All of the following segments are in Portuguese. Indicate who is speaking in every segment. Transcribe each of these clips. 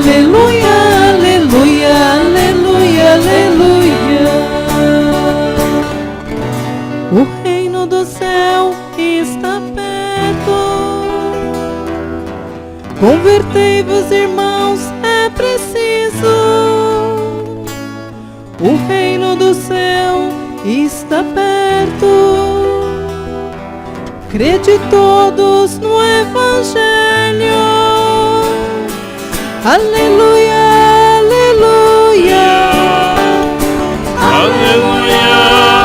Speaker 1: aleluia, aleluia, aleluia, aleluia. O reino do céu está perto. Convertei-vos, irmãos, é preciso. O reino do céu está perto. Crede todos no Evangelho. Aleluia, aleluia.
Speaker 2: Aleluia,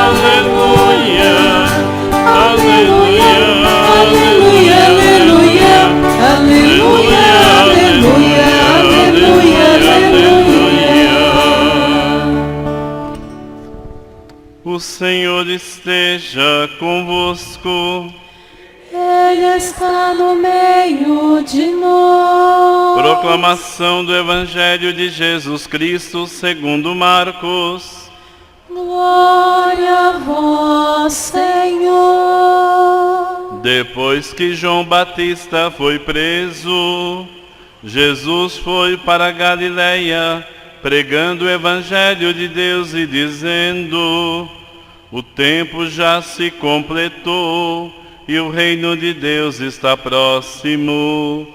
Speaker 2: aleluia. Aleluia, aleluia, aleluia.
Speaker 1: Aleluia, aleluia, aleluia, aleluia.
Speaker 2: O Senhor esteja convosco.
Speaker 1: Ele está no meio de nós.
Speaker 2: Proclamação do Evangelho de Jesus Cristo segundo Marcos.
Speaker 1: Glória a vós, Senhor.
Speaker 2: Depois que João Batista foi preso, Jesus foi para a Galiléia, pregando o Evangelho de Deus e dizendo: o tempo já se completou e o reino de Deus está próximo.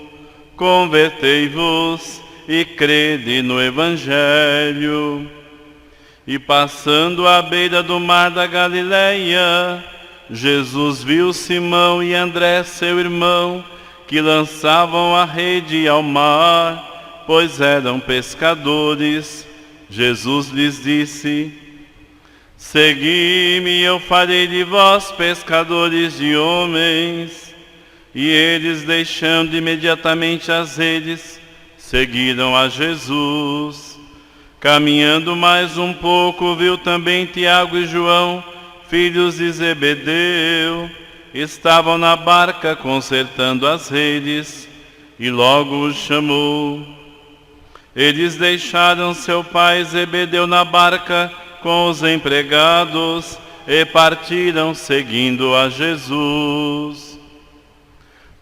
Speaker 2: Convertei-vos e crede no Evangelho. E passando à beira do mar da Galiléia, Jesus viu Simão e André, seu irmão, que lançavam a rede ao mar, pois eram pescadores. Jesus lhes disse: segui-me e eu farei de vós pescadores de homens. E eles, deixando imediatamente as redes, seguiram a Jesus. Caminhando mais um pouco, viu também Tiago e João, filhos de Zebedeu. Estavam na barca consertando as redes, e logo os chamou. Eles deixaram seu pai Zebedeu na barca com os empregados e partiram seguindo a Jesus.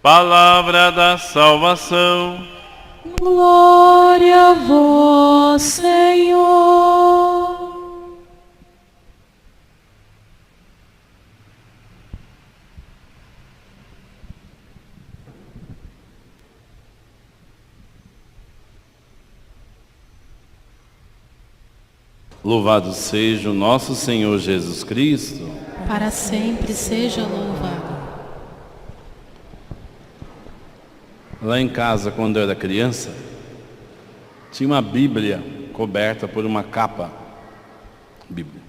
Speaker 2: Palavra da salvação.
Speaker 1: Glória a vós, Senhor.
Speaker 2: Louvado seja o nosso Senhor Jesus Cristo.
Speaker 1: Para sempre seja louvado.
Speaker 2: Lá em casa, quando eu era criança, tinha uma Bíblia coberta por uma capa. Bíblia.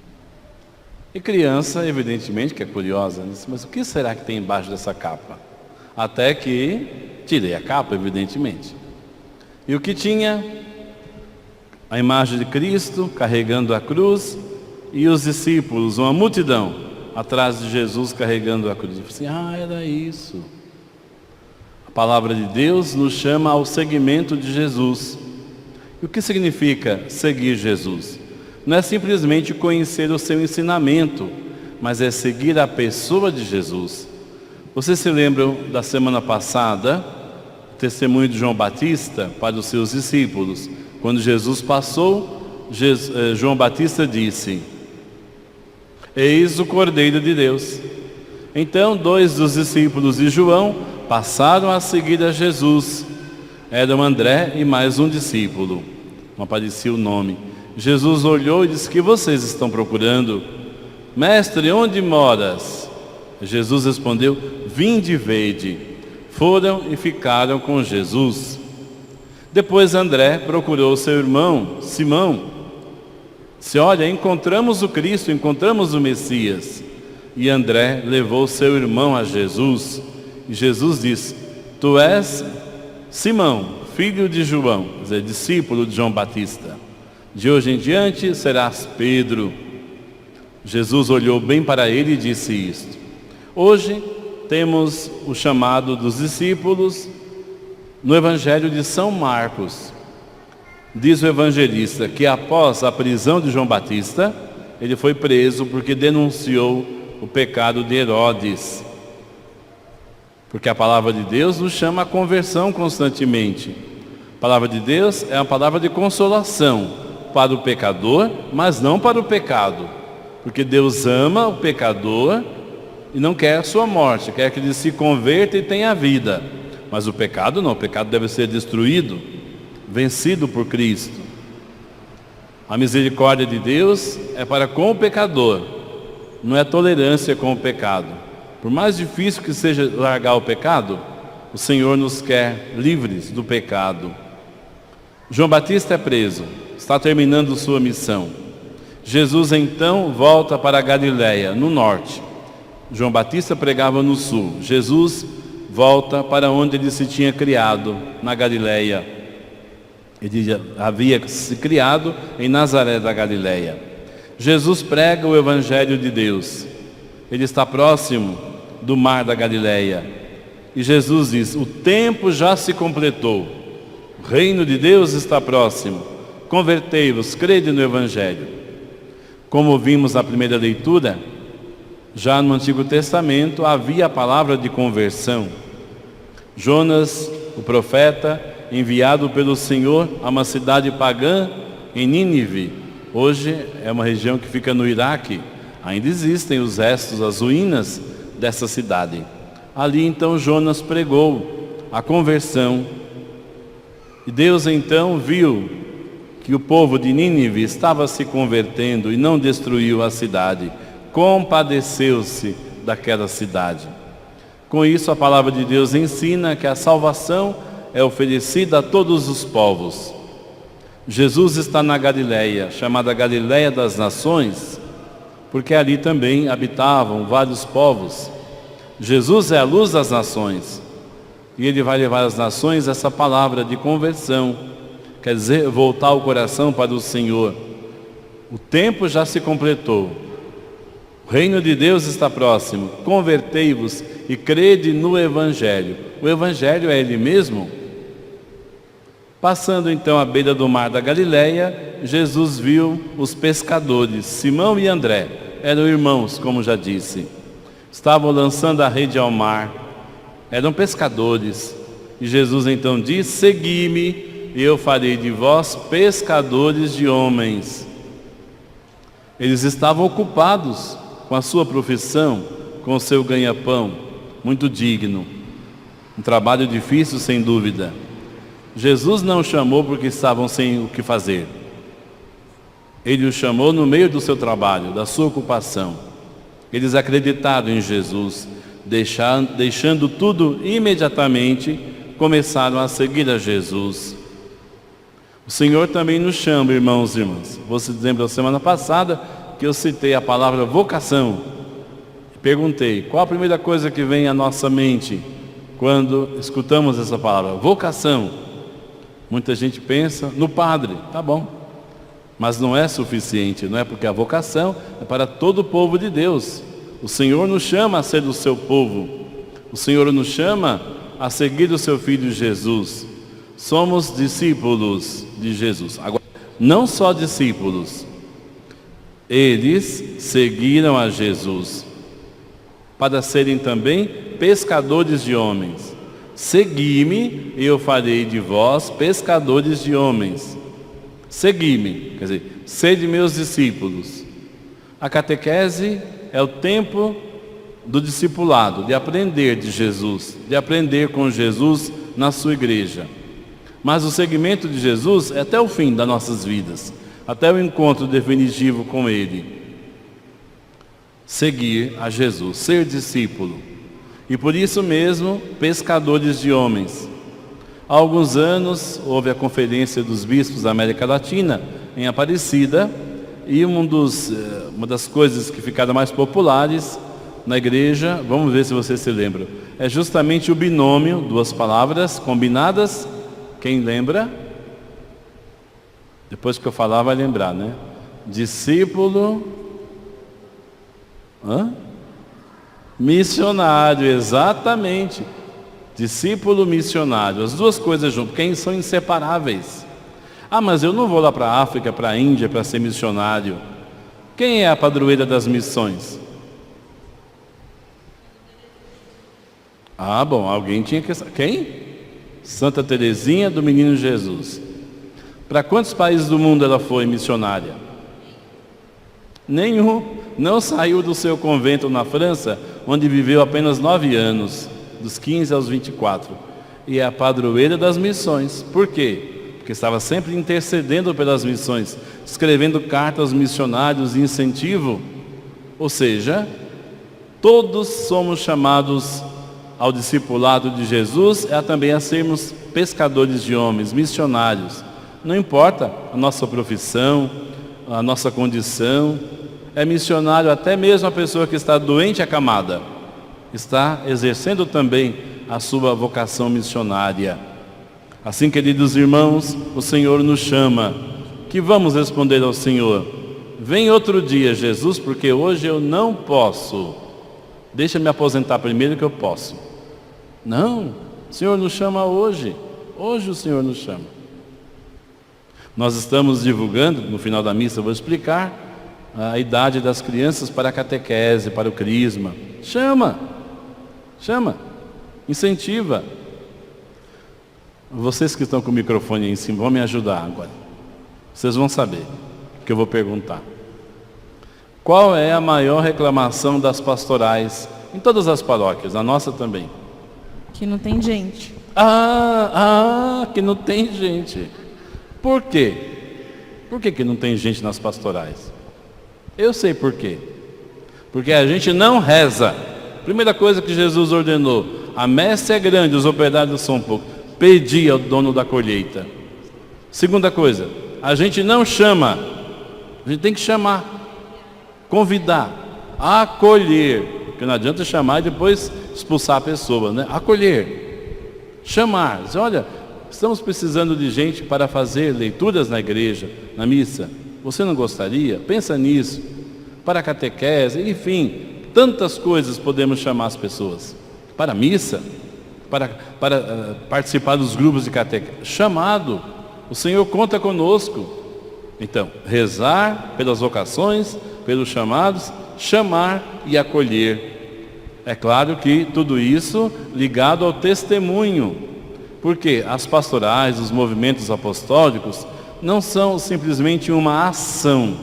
Speaker 2: E criança, evidentemente, que é curiosa, disse: mas o que será que tem embaixo dessa capa? Até que tirei a capa, evidentemente. E o que tinha? A imagem de Cristo carregando a cruz e os discípulos, uma multidão, atrás de Jesus carregando a cruz. Eu falei assim: era isso. A palavra de Deus nos chama ao seguimento de Jesus. E o que significa seguir Jesus? Não é simplesmente conhecer o seu ensinamento, mas é seguir a pessoa de Jesus. Vocês se lembram da semana passada, o testemunho de João Batista para os seus discípulos? Quando Jesus passou, João Batista disse: eis o Cordeiro de Deus. Então 2 dos discípulos de João passaram a seguir a Jesus. Eram André e mais um discípulo. Não aparecia o nome. Jesus olhou e disse: que vocês estão procurando? Mestre, onde moras? Jesus respondeu: vinde e vede. Foram e ficaram com Jesus. Depois André procurou seu irmão Simão. Disse: olha, encontramos o Cristo, encontramos o Messias. E André levou seu irmão a Jesus. E Jesus disse: tu és Simão, filho de João, quer dizer, discípulo de João Batista. De hoje em diante serás Pedro. Jesus olhou bem para ele e disse isto. Hoje temos o chamado dos discípulos no Evangelho de São Marcos. Diz o evangelista que após a prisão de João Batista, ele foi preso porque denunciou o pecado de Herodes. Porque a palavra de Deus nos chama à conversão constantemente. palavra de Deus é uma palavra de consolação para o pecador, mas não para o pecado. Porque Deus ama o pecador e não quer a sua morte, quer que ele se converta e tenha vida. Mas o pecado não, o pecado deve ser destruído, vencido por Cristo. A misericórdia de Deus é para com o pecador, não é tolerância com o pecado. Por mais difícil que seja largar o pecado, o Senhor nos quer livres do pecado. João Batista é preso, está terminando sua missão. Jesus então volta para a Galileia, no norte. João Batista pregava no sul. Jesus volta para onde ele se tinha criado, na Galileia. Ele havia se criado em Nazaré da Galileia. Jesus prega o Evangelho de Deus. Ele está próximo do mar da Galileia. E Jesus diz: o tempo já se completou. O reino de Deus está próximo. Convertei-vos, crede no Evangelho. Como vimos na primeira leitura, já no Antigo Testamento havia a palavra de conversão. Jonas, o profeta, enviado pelo Senhor a uma cidade pagã em Nínive. Hoje é uma região que fica no Iraque. Ainda existem os restos, as ruínas dessa cidade. Ali então Jonas pregou a conversão. E Deus então viu que o povo de Nínive estava se convertendo e não destruiu a cidade. Compadeceu-se daquela cidade. Com isso, a palavra de Deus ensina que a salvação é oferecida a todos os povos. Jesus está na Galileia, chamada Galileia das Nações, porque ali também habitavam vários povos. Jesus é a luz das nações, e ele vai levar às nações essa palavra de conversão, quer dizer, voltar o coração para o Senhor. O tempo já se completou. O reino de Deus está próximo. Convertei-vos e crede no Evangelho. O Evangelho é Ele mesmo. Passando então à beira do mar da Galileia, Jesus viu os pescadores, Simão e André. Eram irmãos, como já disse. Estavam lançando a rede ao mar. Eram pescadores. E Jesus então diz: segui-me e eu farei de vós pescadores de homens. Eles estavam ocupados com a sua profissão, com o seu ganha-pão, muito digno. Um trabalho difícil, sem dúvida. Jesus não o chamou porque estavam sem o que fazer. Ele o chamou no meio do seu trabalho, da sua ocupação. Eles acreditaram em Jesus, deixando tudo imediatamente, começaram a seguir a Jesus. O Senhor também nos chama, irmãos e irmãs. Você lembra, semana passada, que eu citei a palavra vocação. Perguntei, qual a primeira coisa que vem à nossa mente quando escutamos essa palavra? Vocação. Muita gente pensa no padre, tá bom. Mas não é suficiente, não é, porque a vocação é para todo o povo de Deus. O Senhor nos chama a ser do seu povo. O Senhor nos chama a seguir o seu Filho Jesus. Somos discípulos de Jesus. Agora, não só discípulos. Eles seguiram a Jesus para serem também pescadores de homens. Segui-me e eu farei de vós pescadores de homens. Segui-me, quer dizer, sede meus discípulos. A catequese é o tempo do discipulado, de aprender de Jesus, de aprender com Jesus na sua igreja. Mas o seguimento de Jesus é até o fim das nossas vidas, até o encontro definitivo com Ele. Seguir a Jesus, ser discípulo. E por isso mesmo, pescadores de homens. Há alguns anos, houve a Conferência dos Bispos da América Latina, em Aparecida, e uma das coisas que ficaram mais populares na igreja, vamos ver se você se lembra, é justamente o binômio, duas palavras combinadas. Quem lembra? Depois que eu falar vai lembrar, né? Discípulo... missionário, exatamente. Discípulo missionário, as duas coisas juntas, porque são inseparáveis. Ah, mas eu não vou lá para a África, para a Índia, para ser missionário. Quem é a padroeira das missões? Ah, bom, alguém tinha que... Quem? Santa Teresinha do Menino Jesus. Para quantos países do mundo ela foi missionária? Nenhum. Não saiu do seu convento na França, onde viveu apenas 9 anos, dos 15 aos 24. E é a padroeira das missões. Por quê? Porque estava sempre intercedendo pelas missões, escrevendo cartas aos missionários de incentivo. Ou seja, todos somos chamados ao discipulado de Jesus, também a sermos pescadores de homens, missionários. Não importa a nossa profissão, a nossa condição, é missionário até mesmo a pessoa que está doente acamada. Está exercendo também a sua vocação missionária. Assim, queridos irmãos, o Senhor nos chama. Que vamos responder ao Senhor? Vem outro dia, Jesus, porque hoje eu não posso. Deixa eu me aposentar primeiro que eu posso. Não, o Senhor nos chama hoje. Hoje o Senhor nos chama. Nós estamos divulgando, no final da missa eu vou explicar, a idade das crianças para a catequese, para o crisma. Chama, incentiva. Vocês que estão com o microfone aí em cima, vão me ajudar agora. Vocês vão saber o que eu vou perguntar. Qual é a maior reclamação das pastorais em todas as paróquias, a nossa também?
Speaker 3: Que não tem gente.
Speaker 2: Que não tem gente. Por quê? Por que não tem gente nas pastorais? Eu sei por quê. Porque a gente não reza. Primeira coisa que Jesus ordenou: a messe é grande, os operários são poucos. Pedi ao dono da colheita. Segunda coisa, a gente não chama. A gente tem que chamar, convidar, acolher. Porque não adianta chamar e depois expulsar a pessoa, né? Acolher, chamar. Dizer, olha, estamos precisando de gente para fazer leituras na igreja, na missa. Você não gostaria? Pensa nisso. Para a catequese, enfim, tantas coisas podemos chamar as pessoas. Para a missa, para participar dos grupos de catequese. Chamado. O Senhor conta conosco. Então, rezar pelas vocações, pelos chamados, chamar e acolher. É claro que tudo isso ligado ao testemunho. Porque as pastorais, os movimentos apostólicos, não são simplesmente uma ação,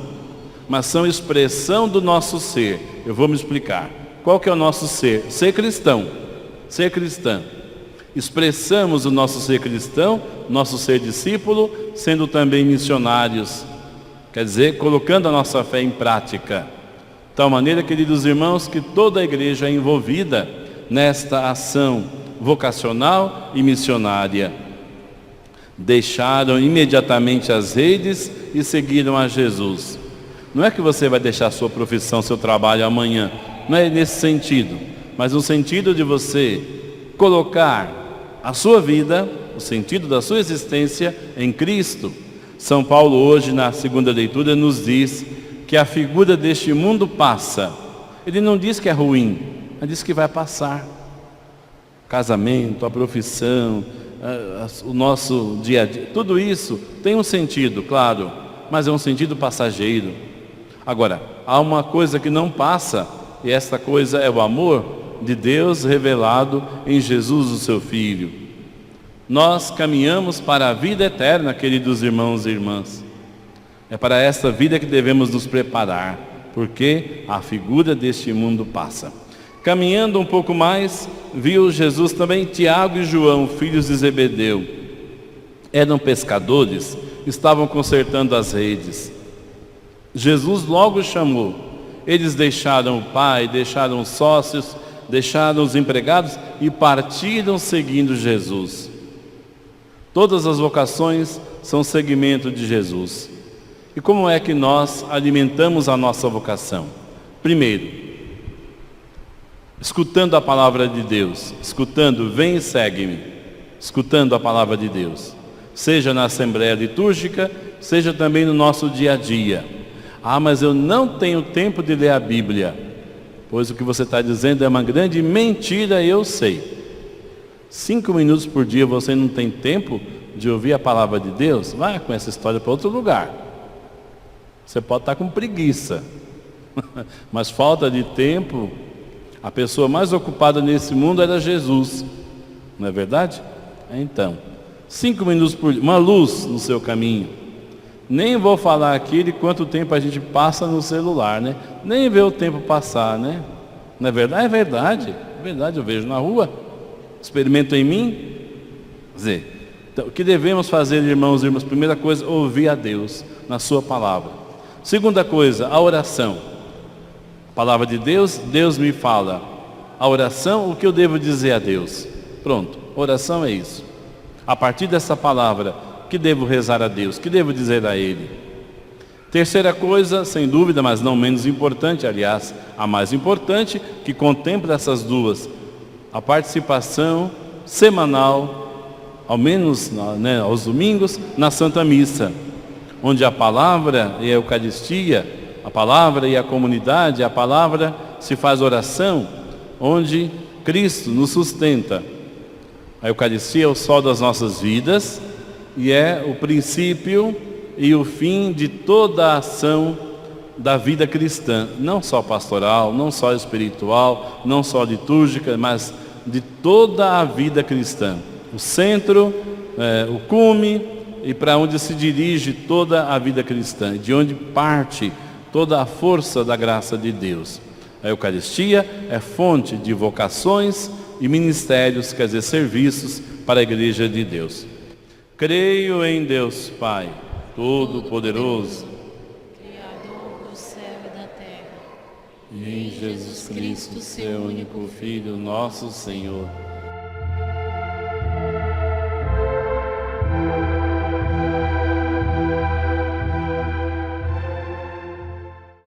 Speaker 2: mas são expressão do nosso ser. Eu vou me explicar. Qual que é o nosso ser? Ser cristão. Ser cristã. Expressamos o nosso ser cristão, nosso ser discípulo, sendo também missionários. Quer dizer, colocando a nossa fé em prática. De tal maneira, queridos irmãos, que toda a igreja é envolvida nesta ação vocacional e missionária. Deixaram imediatamente as redes e seguiram a Jesus. Não é que você vai deixar a sua profissão, seu trabalho amanhã. Não é nesse sentido. Mas no sentido de você colocar a sua vida, o sentido da sua existência em Cristo. São Paulo hoje, na segunda leitura, nos diz que a figura deste mundo passa. Ele não diz que é ruim, mas diz que vai passar. Casamento, a profissão, o nosso dia a dia, tudo isso tem um sentido, claro, mas é um sentido passageiro. Agora, há uma coisa que não passa, e esta coisa é o amor de Deus revelado em Jesus, o seu Filho. Nós caminhamos para a vida eterna, queridos irmãos e irmãs. É para esta vida que devemos nos preparar, porque a figura deste mundo passa. Caminhando um pouco mais, viu Jesus também Tiago e João, filhos de Zebedeu. Eram pescadores, estavam consertando as redes. Jesus logo chamou. Eles deixaram o pai, deixaram os sócios, deixaram os empregados e partiram seguindo Jesus. Todas as vocações são segmento de Jesus. E como é que nós alimentamos a nossa vocação? Primeiro, escutando a palavra de Deus, escutando, vem e segue-me, escutando a palavra de Deus, seja na assembleia litúrgica, seja também no nosso dia a dia. Mas eu não tenho tempo de ler a Bíblia. Pois o que você está dizendo é uma grande mentira, eu sei. 5 minutos por dia você não tem tempo de ouvir a palavra de Deus? Vai com essa história para outro lugar. Você pode estar com preguiça, mas falta de tempo. A pessoa mais ocupada nesse mundo era Jesus, não é verdade? Então, 5 minutos por dia, uma luz no seu caminho. Nem vou falar aqui de quanto tempo a gente passa no celular, né? Nem vê o tempo passar, né? Não é verdade? É verdade, eu vejo na rua, experimento em mim. Quer dizer, então, o que devemos fazer, irmãos e irmãs? Primeira coisa, ouvir a Deus na sua palavra. Segunda coisa, a oração. A palavra de Deus, Deus me fala. A oração, o que eu devo dizer a Deus? Pronto, oração é isso. A partir dessa palavra, que devo rezar a Deus? Que devo dizer a Ele? Terceira coisa, sem dúvida, mas não menos importante, aliás, a mais importante, que contempla essas duas, a participação semanal, ao menos aos domingos, na Santa Missa, onde a palavra e a Eucaristia, a palavra e a comunidade, a palavra se faz oração, onde Cristo nos sustenta. A Eucaristia é o sol das nossas vidas e é o princípio e o fim de toda a ação da vida cristã, não só pastoral, não só espiritual, não só litúrgica, mas de toda a vida cristã. O centro, o cume e para onde se dirige toda a vida cristã, de onde parte toda a força da graça de Deus. A Eucaristia é fonte de vocações e ministérios, quer dizer, serviços para a Igreja de Deus. Creio em Deus Pai, Todo-Poderoso,
Speaker 1: Criador do céu e da terra,
Speaker 2: e em Jesus Cristo, seu único Filho, nosso Senhor,